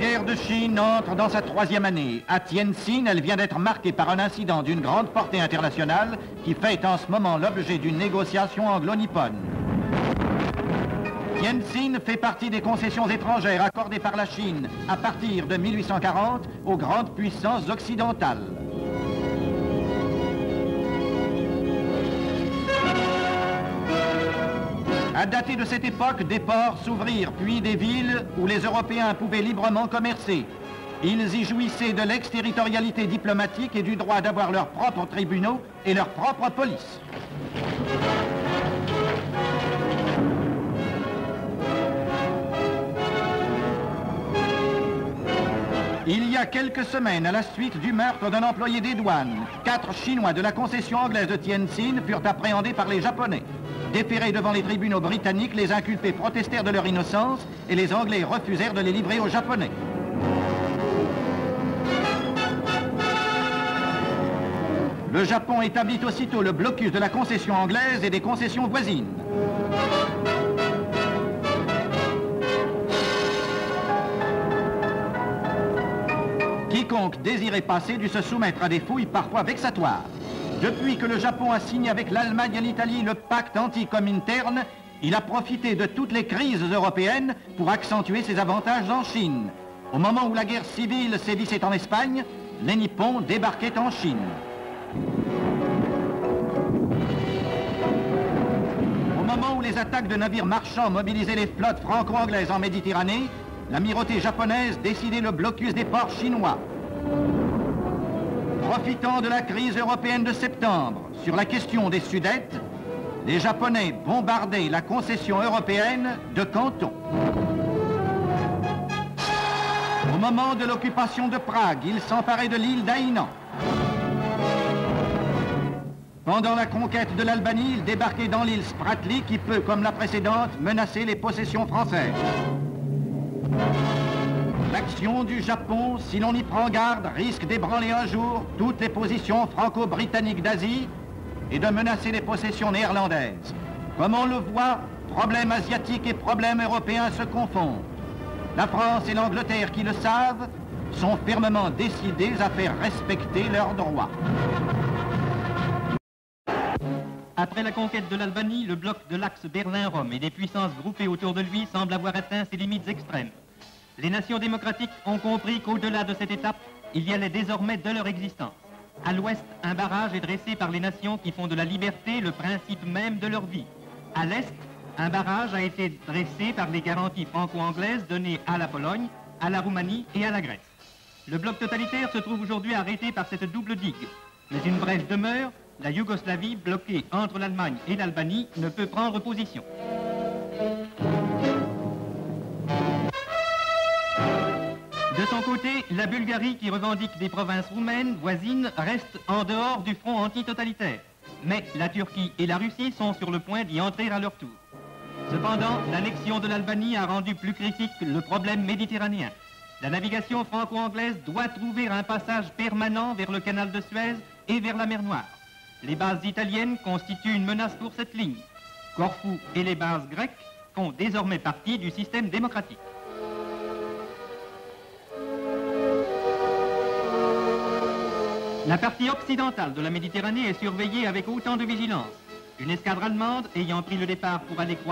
guerre de Chine entre dans sa 3e année. À Tientsin, elle vient d'être marquée par un incident d'une grande portée internationale qui fait en ce moment l'objet d'une négociation anglo-nippone. Tientsin fait partie des concessions étrangères accordées par la Chine à partir de 1840 aux grandes puissances occidentales. À dater de cette époque, des ports s'ouvrirent, puis des villes où les Européens pouvaient librement commercer. Ils y jouissaient de l'exterritorialité diplomatique et du droit d'avoir leurs propres tribunaux et leur propre police. Il y a quelques semaines, à la suite du meurtre d'un employé des douanes, 4 Chinois de la concession anglaise de Tientsin furent appréhendés par les Japonais. Déférés devant les tribunaux britanniques, les inculpés protestèrent de leur innocence et les Anglais refusèrent de les livrer aux Japonais. Le Japon établit aussitôt le blocus de la concession anglaise et des concessions voisines. Quiconque désirait passer dut se soumettre à des fouilles parfois vexatoires. Depuis que le Japon a signé avec l'Allemagne et l'Italie le pacte anti-Comintern, il a profité de toutes les crises européennes pour accentuer ses avantages en Chine. Au moment où la guerre civile sévissait en Espagne, les Nippons débarquaient en Chine. Au moment où les attaques de navires marchands mobilisaient les flottes franco-anglaises en Méditerranée, l'amirauté japonaise décidait le blocus des ports chinois. Profitant de la crise européenne de septembre sur la question des Sudètes, les Japonais bombardaient la concession européenne de Canton. Au moment de l'occupation de Prague, ils s'emparaient de l'île d'Haïnan. Pendant la conquête de l'Albanie, ils débarquaient dans l'île Spratly qui peut, comme la précédente, menacer les possessions françaises. L'action du Japon, si l'on y prend garde, risque d'ébranler un jour toutes les positions franco-britanniques d'Asie et de menacer les possessions néerlandaises. Comme on le voit, problèmes asiatiques et problèmes européens se confondent. La France et l'Angleterre, qui le savent, sont fermement décidés à faire respecter leurs droits. Après la conquête de l'Albanie, le bloc de l'axe Berlin-Rome et des puissances groupées autour de lui semble avoir atteint ses limites extrêmes. Les nations démocratiques ont compris qu'au-delà de cette étape, il y allait désormais de leur existence. À l'ouest, un barrage est dressé par les nations qui font de la liberté le principe même de leur vie. À l'est, un barrage a été dressé par les garanties franco-anglaises données à la Pologne, à la Roumanie et à la Grèce. Le bloc totalitaire se trouve aujourd'hui arrêté par cette double digue. Mais une brèche demeure, la Yougoslavie, bloquée entre l'Allemagne et l'Albanie, ne peut prendre position. De son côté, la Bulgarie, qui revendique des provinces roumaines voisines, reste en dehors du front antitotalitaire. Mais la Turquie et la Russie sont sur le point d'y entrer à leur tour. Cependant, l'annexion de l'Albanie a rendu plus critique le problème méditerranéen. La navigation franco-anglaise doit trouver un passage permanent vers le canal de Suez et vers la mer Noire. Les bases italiennes constituent une menace pour cette ligne. Corfou et les bases grecques font désormais partie du système démocratique. La partie occidentale de la Méditerranée est surveillée avec autant de vigilance. Une escadre allemande ayant pris le départ pour aller croiser